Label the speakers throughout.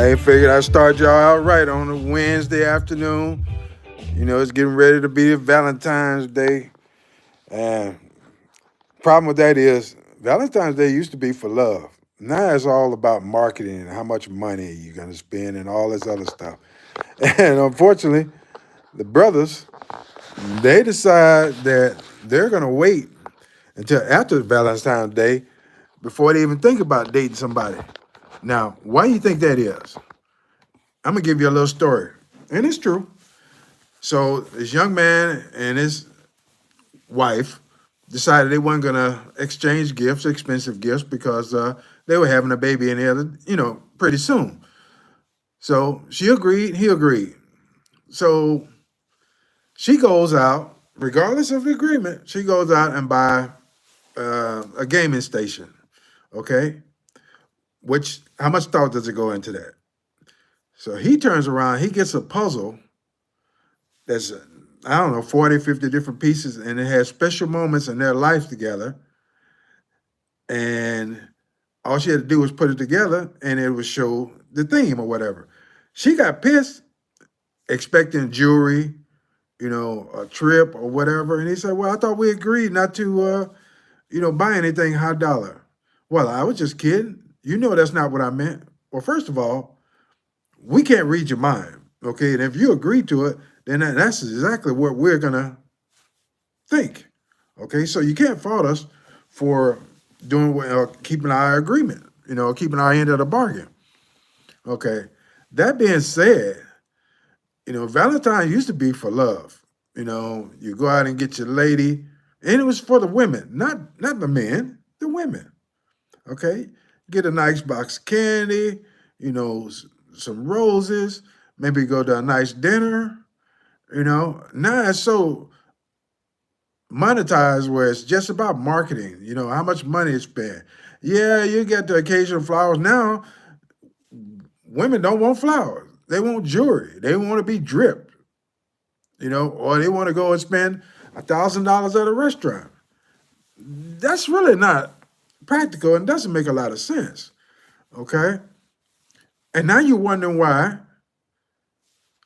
Speaker 1: I figured I'd start y'all out right on a Wednesday afternoon. It's getting ready to be Valentine's Day. And problem with that is Valentine's Day used to be for love. Now it's all about marketing and how much money you're gonna spend and all this other stuff. And unfortunately, the brothers, they decide that they're gonna wait until after Valentine's Day before they even think about dating somebody. Now, why do you think that is? I'm gonna give you a little story, and it's true. So this young man and his wife decided they weren't gonna exchange gifts, expensive gifts, because they were having a baby in there, pretty soon. So she agreed, he agreed. So she goes out, regardless of the agreement, she goes out and buy a gaming station. Okay, which how much thought does it go into that? So he turns around, he gets a puzzle that's, I don't know, 40, 50 different pieces, and it has special moments in their life together. And all she had to do was put it together and it would show the theme or whatever. She got pissed, expecting jewelry, a trip or whatever. And he said, well, I thought we agreed not to, buy anything high dollar. Well, I was just kidding. That's not what I meant. Well, first of all, we can't read your mind, okay? And if you agree to it, then that's exactly what we're gonna think, okay? So you can't fault us for doing keeping our agreement, keeping our end of the bargain, okay? That being said, Valentine used to be for love. You go out and get your lady, and it was for the women, not the men, the women, okay? Get a nice box of candy, some roses, maybe go to a nice dinner. Now it's so monetized where it's just about marketing, how much money is spent. Yeah, you get the occasional flowers. Now, women don't want flowers. They want jewelry. They want to be dripped, or they want to go and spend $1,000 at a restaurant. That's really not practical and doesn't make a lot of sense, okay? And now you're wondering why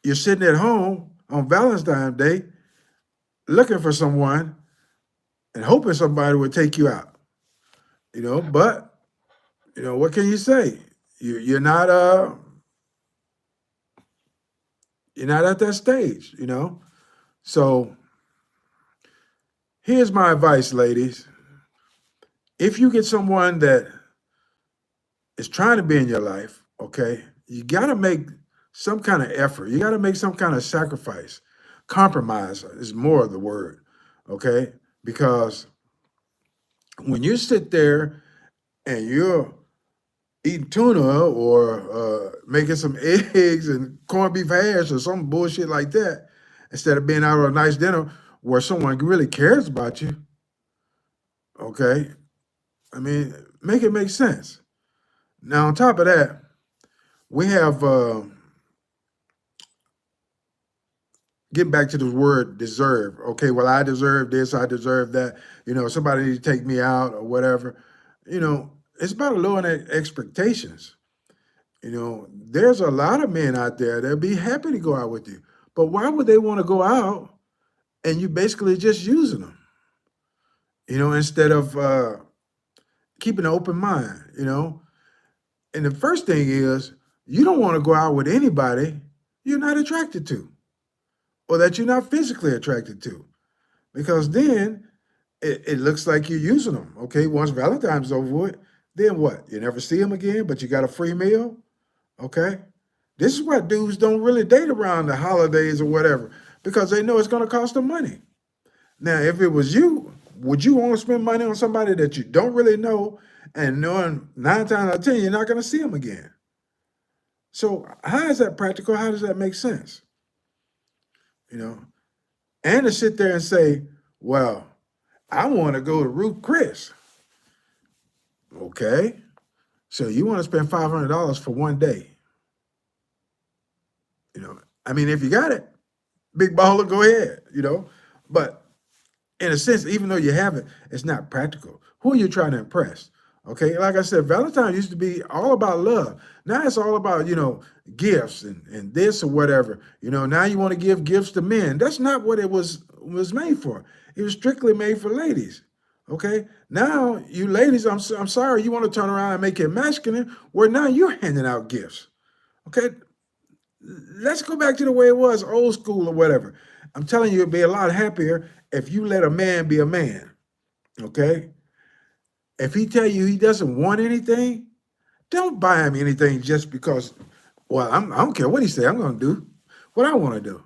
Speaker 1: you're sitting at home on Valentine's Day looking for someone and hoping somebody would take you out, but what can you say? You're not you're not at that stage, So here's my advice, ladies. If you get someone that is trying to be in your life, okay, you gotta make some kind of effort. You gotta make some kind of sacrifice. Compromise is more of the word, okay? Because when you sit there and you're eating tuna or making some eggs and corned beef hash or some bullshit like that, instead of being out on a nice dinner where someone really cares about you, okay? I mean, make it make sense. Now, on top of that, we have, getting back to the word deserve. Okay, well, I deserve this, I deserve that. Somebody needs to take me out or whatever. It's about lowering expectations. There's a lot of men out there that'd be happy to go out with you. But why would they want to go out and you basically just using them, instead of keeping an open mind, And the first thing is, you don't want to go out with anybody you're not attracted to or that you're not physically attracted to, because then it looks like you're using them. Okay, once Valentine's over with, then what? You never see them again, but you got a free meal. Okay, this is why dudes don't really date around the holidays or whatever, because they know it's going to cost them money. Now, if it was you, would you want to spend money on somebody that you don't really know and knowing 9 times out of 10 you're not going to see them again? So how is that practical? How does that make sense? And to sit there and say, well, I want to go to Ruth Chris. Okay, so you want to spend $500 for one day. I mean, if you got it, big baller, go ahead, But in a sense, even though you have it, it's not practical. Who are you trying to impress? Okay, like I said, Valentine used to be all about love. Now it's all about, gifts and this or whatever. Now you want to give gifts to men. That's not what it was made for. It was strictly made for ladies. Okay, now you ladies, I'm sorry, you want to turn around and make it masculine, where now you're handing out gifts. Okay, let's go back to the way it was, old school or whatever. I'm telling you, it'd be a lot happier if you let a man be a man. Okay, if he tell you he doesn't want anything, don't buy him anything just because. Well, I don't care what he say. I'm going to do what I want to do,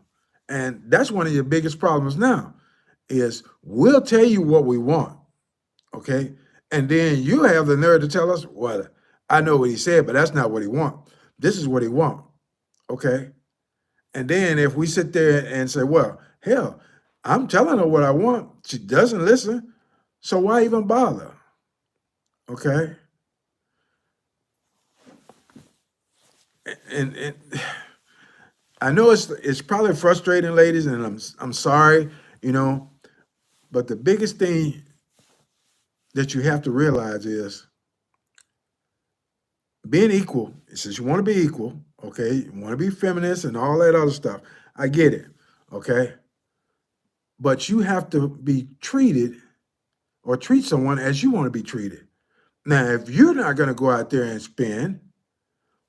Speaker 1: and that's one of your biggest problems now. Is we'll tell you what we want, okay, and then you have the nerve to tell us, well, I know what he said, but that's not what he want. This is what he want, okay. And then if we sit there and say, well, hell, I'm telling her what I want, she doesn't listen, so why even bother, okay? And I know it's probably frustrating, ladies, and I'm sorry, you know, but the biggest thing that you have to realize is being equal. Since you want to be equal, okay, you want to be feminist and all that other stuff. I get it, okay, but you have to be treated or treat someone as you want to be treated. Now, if you're not going to go out there and spend,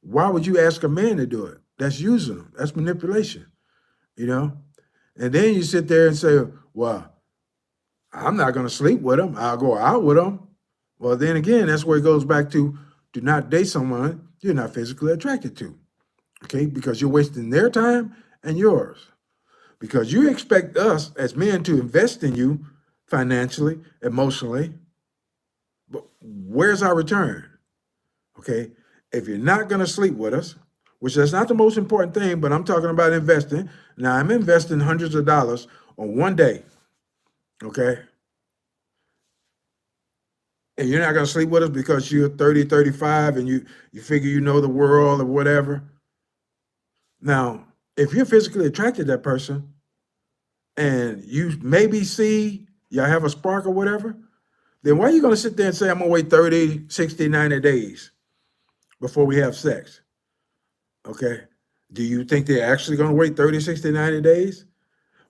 Speaker 1: why would you ask a man to do it? That's using them. That's manipulation, you know. And then you sit there and say, well, I'm not going to sleep with them. I'll go out with them. Well, then again, that's where it goes back to do not date someone you're not physically attracted to, okay? Because you're wasting their time and yours. Because you expect us as men to invest in you financially, emotionally, but where's our return, okay? If you're not going to sleep with us, which is not the most important thing, but I'm talking about investing. Now, I'm investing hundreds of dollars on one day, okay? And you're not going to sleep with us because you're 30, 35, and you figure you know the world or whatever. Now, if you're physically attracted to that person and you maybe see y'all have a spark or whatever, then why are you going to sit there and say, I'm going to wait 30, 60, 90 days before we have sex? Okay? Do you think they're actually going to wait 30, 60, 90 days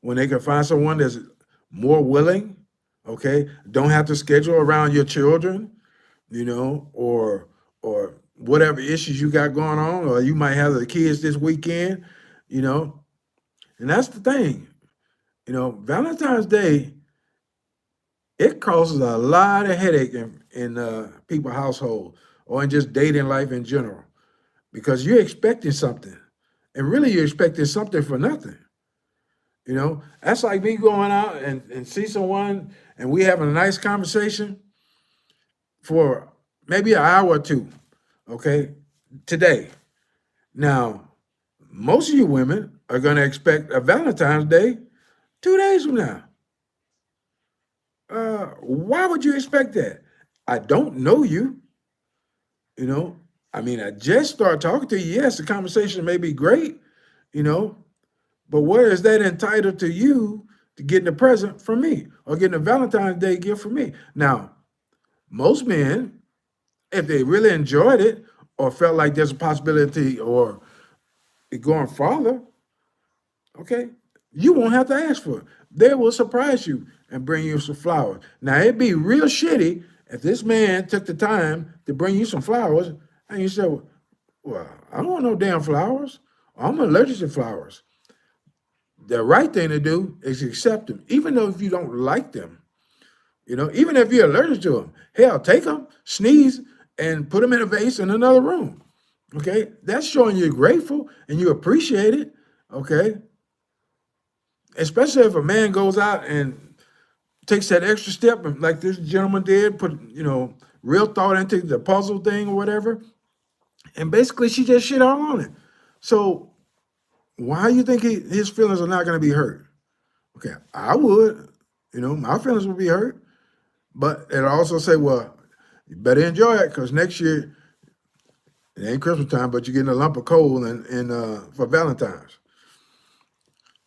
Speaker 1: when they can find someone that's more willing? Okay? Don't have to schedule around your children, or whatever issues you got going on, or you might have the kids this weekend, you know. And that's the thing. Valentine's Day, it causes a lot of headache in people's household or in just dating life in general because you're expecting something. And really you're expecting something for nothing. That's like me going out and see someone and we having a nice conversation for maybe an hour or two, okay, today. Now, most of you women are going to expect a Valentine's Day 2 days from now. Why would you expect that? I don't know you, you know. I mean, I just started talking to you. Yes, the conversation may be great, you know, but where is that entitled to you to getting a present from me or getting a Valentine's Day gift from me? Now, most men, if they really enjoyed it or felt like there's a possibility or it going farther, okay, you won't have to ask for it. They will surprise you and bring you some flowers. Now, it'd be real shitty if this man took the time to bring you some flowers and you said, well, I don't want no damn flowers. I'm allergic to flowers. The right thing to do is accept them, even though if you don't like them. Even if you're allergic to them, hell, take them, sneeze, and put them in a vase in another room. Okay, that's showing you're grateful and you appreciate it. Okay, especially if a man goes out and takes that extra step, like this gentleman did, put real thought into the puzzle thing or whatever, and basically she just shit all on it. So why you think his feelings are not going to be hurt? Okay, I would, my feelings would be hurt, but it also say, well, you better enjoy it because next year it ain't Christmas time, but you're getting a lump of coal for Valentine's.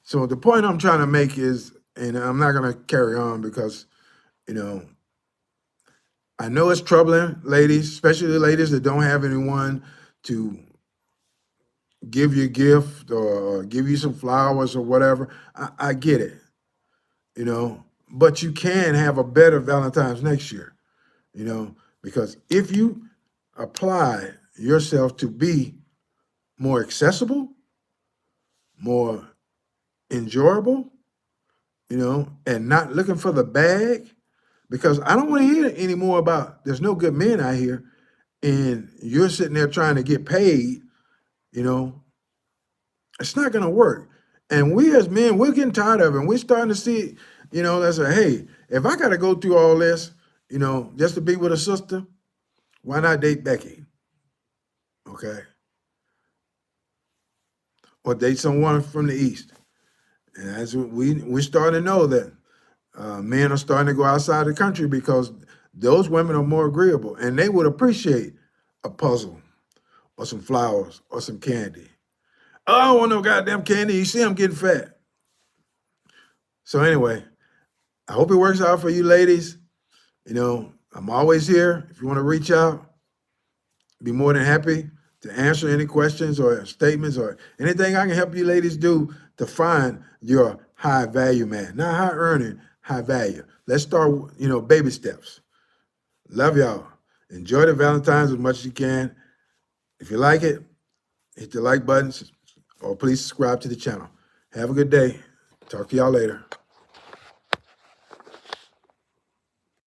Speaker 1: So the point I'm trying to make is, and I'm not going to carry on because, you know, I know it's troubling, ladies, especially the ladies that don't have anyone to give you a gift or give you some flowers or whatever. I get it, you know, but you can have a better Valentine's next year, you know, because if you apply yourself to be more accessible, more enjoyable, you know, and not looking for the bag, because I don't want to hear any more about there's no good men out here and you're sitting there trying to get paid, you know, it's not going to work. And we as men, we're getting tired of it. And we're starting to see, you know, that's a, hey, if I got to go through all this, you know, just to be with a sister, why not date Becky? Okay. Or date someone from the East. And as we're starting to know that men are starting to go outside the country because those women are more agreeable and they would appreciate a puzzle or some flowers or some candy. Oh, I don't want no goddamn candy. You see, I'm getting fat. So anyway, I hope it works out for you ladies. You know, I'm always here. If you want to reach out, be more than happy to answer any questions or statements or anything I can help you ladies do to find your high value man. Not high earning, high value. Let's start, you know, baby steps. Love y'all. Enjoy the Valentine's as much as you can. If you like it, hit the like buttons or please subscribe to the channel. Have a good day. Talk to y'all later.